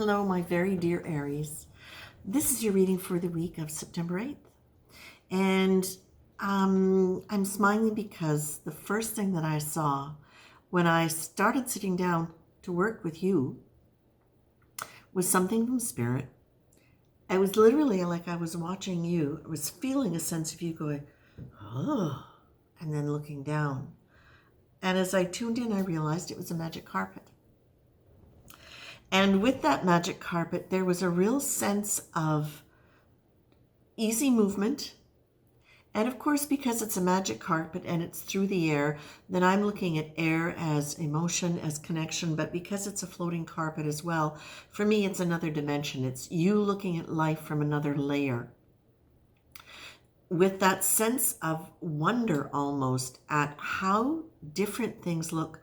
Hello, my very dear Aries. This is your reading for the week of September 8th. And I'm smiling because the first thing that I saw when I started sitting down to work with you was something from Spirit. It was literally like I was watching you. I was feeling a sense of you going, oh, and then looking down. And as I tuned in, I realized it was a magic carpet. And with that magic carpet, there was a real sense of easy movement. And of course, because it's a magic carpet and it's through the air, then I'm looking at air as emotion, as connection. But because it's a floating carpet as well, for me, it's another dimension. It's you looking at life from another layer. With that sense of wonder almost at how different things look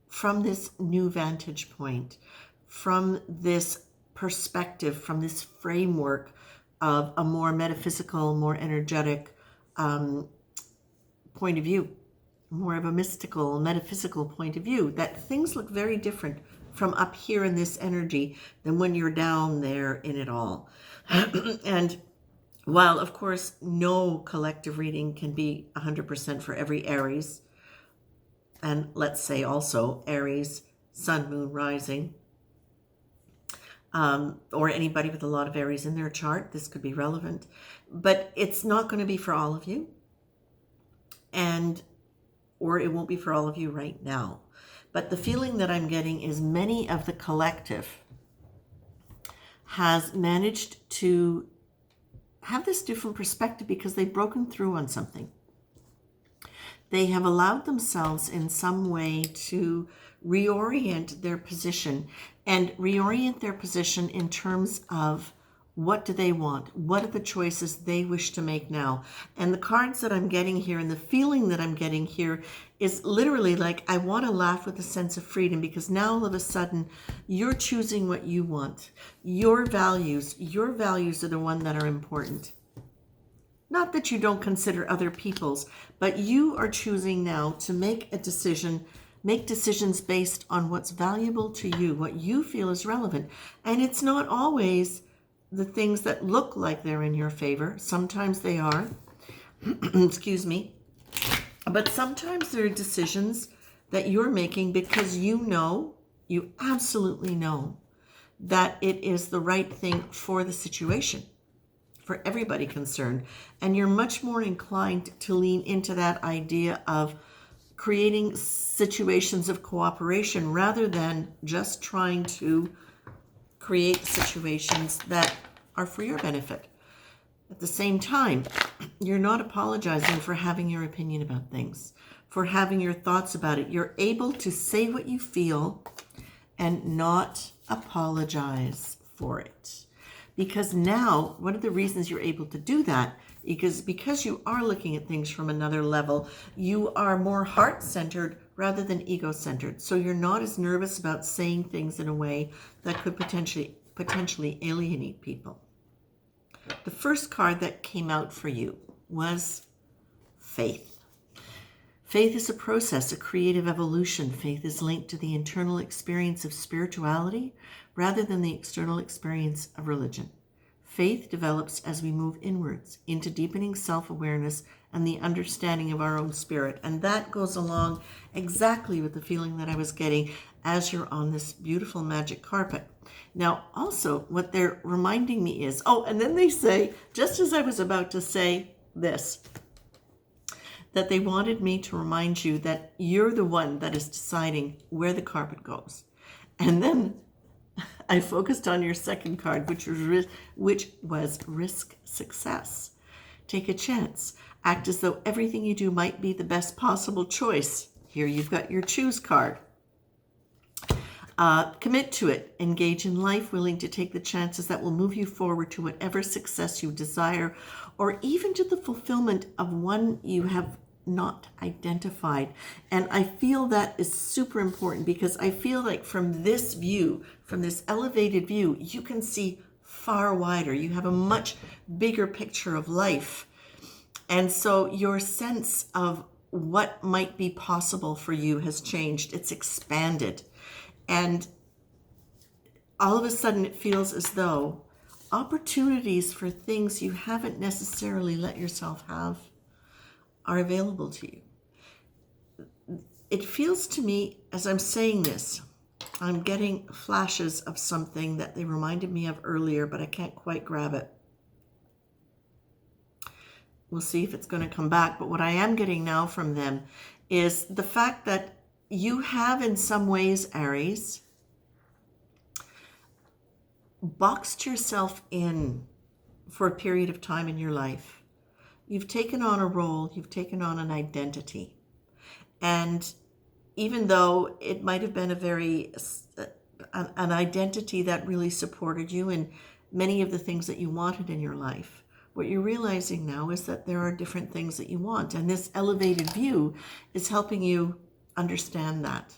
from this new vantage point, from this perspective, from this framework of a more metaphysical, more energetic point of view, more of a mystical, metaphysical point of view, that things look very different from up here in this energy than when you're down there in it all. And while, of course, no collective reading can be 100% for every Aries, and let's say also Aries, Sun, Moon, Rising, or anybody with a lot of Aries in their chart, this could be relevant. But it's not going to be for all of you, or it won't be for all of you right now. But the feeling that I'm getting is many of the collective has managed to have this different perspective because they've broken through on something. They have allowed themselves in some way to reorient their position, and reorient their position in terms of what do they want? What are the choices they wish to make now? And the cards that I'm getting here and the feeling that I'm getting here is literally like, I want to laugh with a sense of freedom because now all of a sudden you're choosing what you want. Your values are the one that are important. Not that you don't consider other people's, but you are choosing now to make a decision, make decisions based on what's valuable to you, what you feel is relevant. And it's not always the things that look like they're in your favor. Sometimes they are, excuse me. But sometimes there are decisions that you're making because you absolutely know that it is the right thing for the situation, for everybody concerned. And you're much more inclined to lean into that idea of creating situations of cooperation rather than just trying to create situations that are for your benefit. At the same time, you're not apologizing for having your opinion about things, for having your thoughts about it. You're able to say what you feel and not apologize for it. Because now, one of the reasons you're able to do that is because you are looking at things from another level. You are more heart-centered rather than ego-centered. So you're not as nervous about saying things in a way that could potentially alienate people. The first card that came out for you was faith. Faith is a process, a creative evolution. Faith is linked to the internal experience of spirituality rather than the external experience of religion. Faith develops as we move inwards into deepening self-awareness and the understanding of our own spirit. And that goes along exactly with the feeling that I was getting as you're on this beautiful magic carpet. Now, also, what they're reminding me is, and then they say, just as I was about to say this, that they wanted me to remind you that you're the one that is deciding where the carpet goes. And then I focused on your second card, which was risk success. Take a chance. Act as though everything you do might be the best possible choice. Here you've got your choose card. Commit to it. Engage in life, willing to take the chances that will move you forward to whatever success you desire, or even to the fulfillment of one you have not identified. And I feel that is super important because I feel like from this view, from this elevated view, you can see far wider. You have a much bigger picture of life. And so your sense of what might be possible for you has changed. It's expanded. And all of a sudden it feels as though opportunities for things you haven't necessarily let yourself have are available to you. It feels to me, as I'm saying this, I'm getting flashes of something that they reminded me of earlier, but I can't quite grab it. We'll see if it's going to come back. But what I am getting now from them is the fact that you have, in some ways, Aries, boxed yourself in for a period of time in your life. You've taken on a role, you've taken on an identity. And even though it might have been an identity that really supported you in many of the things that you wanted in your life, what you're realizing now is that there are different things that you want. And this elevated view is helping you understand that.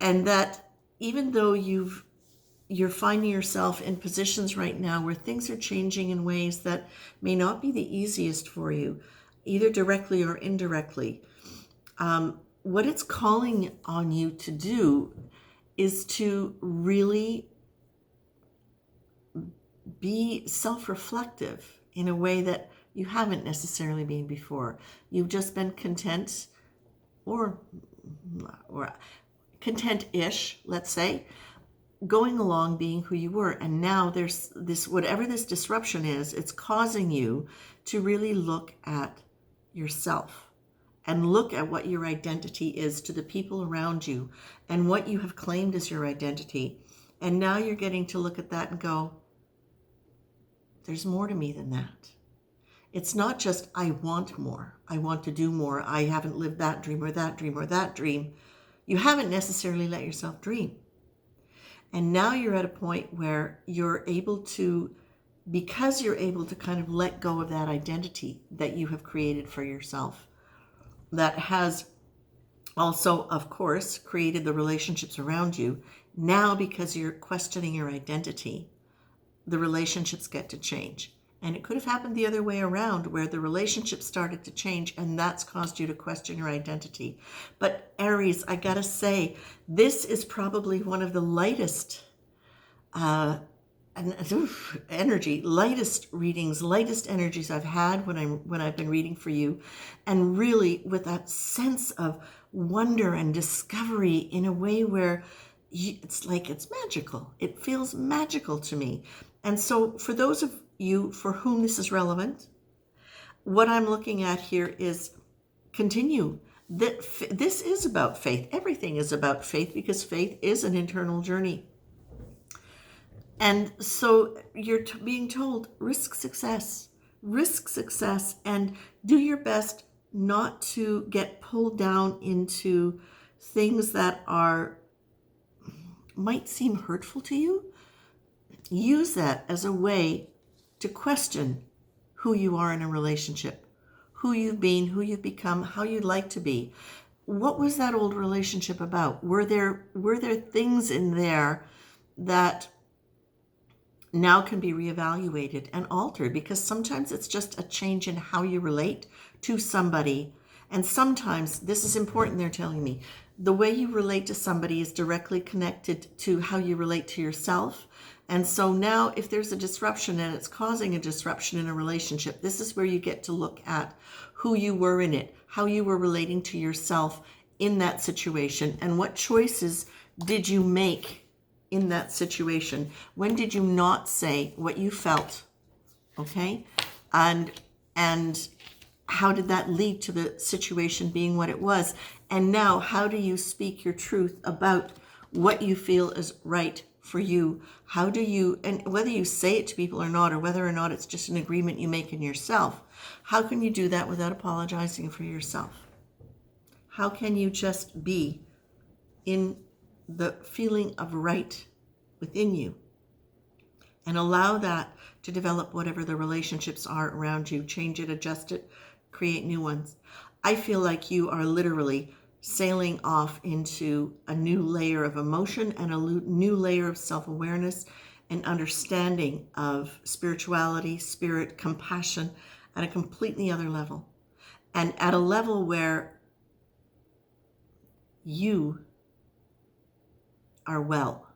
And that even though you're finding yourself in positions right now where things are changing in ways that may not be the easiest for you, either directly or indirectly, what it's calling on you to do is to really be self-reflective in a way that you haven't necessarily been before. You've just been content or content-ish, let's say, going along being who you were. And now there's this, whatever this disruption is, it's causing you to really look at yourself and look at what your identity is to the people around you and what you have claimed as your identity. And now you're getting to look at that and go, there's more to me than that. It's not just, I want more, I want to do more, I haven't lived that dream or that dream or that dream. You haven't necessarily let yourself dream. And now you're at a point where you're able to, because you're able to kind of let go of that identity that you have created for yourself, that has also, of course, created the relationships around you. Now, because you're questioning your identity, the relationships get to change. And it could have happened the other way around, where the relationships started to change and that's caused you to question your identity. But Aries, I gotta say, this is probably one of the lightest lightest readings, lightest energies I've had when I've been reading for you. And really with that sense of wonder and discovery in a way where it's like it's magical. It feels magical to me. And so for those of you for whom this is relevant, what I'm looking at here is continue. This is about faith. Everything is about faith because faith is an internal journey. And so you're being told, risk success, and do your best not to get pulled down into things that might seem hurtful to you. Use that as a way to question who you are in a relationship, who you've been, who you've become, how you'd like to be. What was that old relationship about? Were there things in there that now can be reevaluated and altered? Because sometimes it's just a change in how you relate to somebody. And sometimes, this is important, they're telling me, the way you relate to somebody is directly connected to how you relate to yourself. And so now if there's a disruption and it's causing a disruption in a relationship, this is where you get to look at who you were in it, how you were relating to yourself in that situation, and what choices did you make in that situation? When did you not say what you felt? Okay? And how did that lead to the situation being what it was? And now, how do you speak your truth about what you feel is right for you? How do you, and whether you say it to people or not, or whether or not it's just an agreement you make in yourself, how can you do that without apologizing for yourself? How can you just be in the feeling of right within you and allow that to develop whatever the relationships are around you, change it, adjust it, create new ones? I feel like you are literally sailing off into a new layer of emotion and a new layer of self-awareness and understanding of spirituality, spirit, compassion at a completely other level. And at a level where you are well.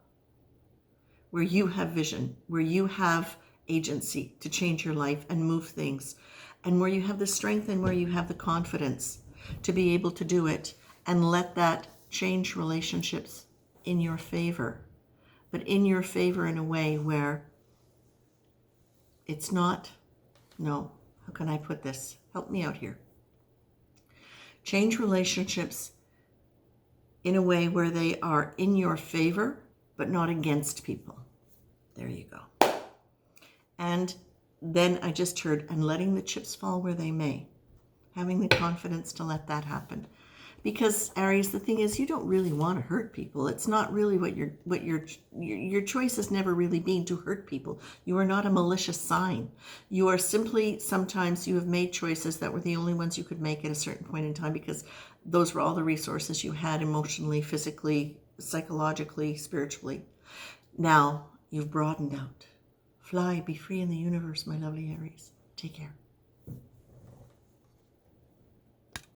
where you have vision, where you have agency to change your life and move things, and where you have the strength and where you have the confidence to be able to do it and let that change relationships in your favor, but in your favor in a way where it's not, no, how can I put this? Help me out here. Change relationships in a way where they are in your favor, but not against people. There you go. And then I just heard, and letting the chips fall where they may. Having the confidence to let that happen. Because Aries, the thing is, you don't really want to hurt people. It's not really what your choice has never really been to hurt people. You are not a malicious sign. You are simply, sometimes you have made choices that were the only ones you could make at a certain point in time because those were all the resources you had emotionally, physically, psychologically, spiritually. Now you've broadened out. Fly, be free in the universe, my lovely Aries. Take care.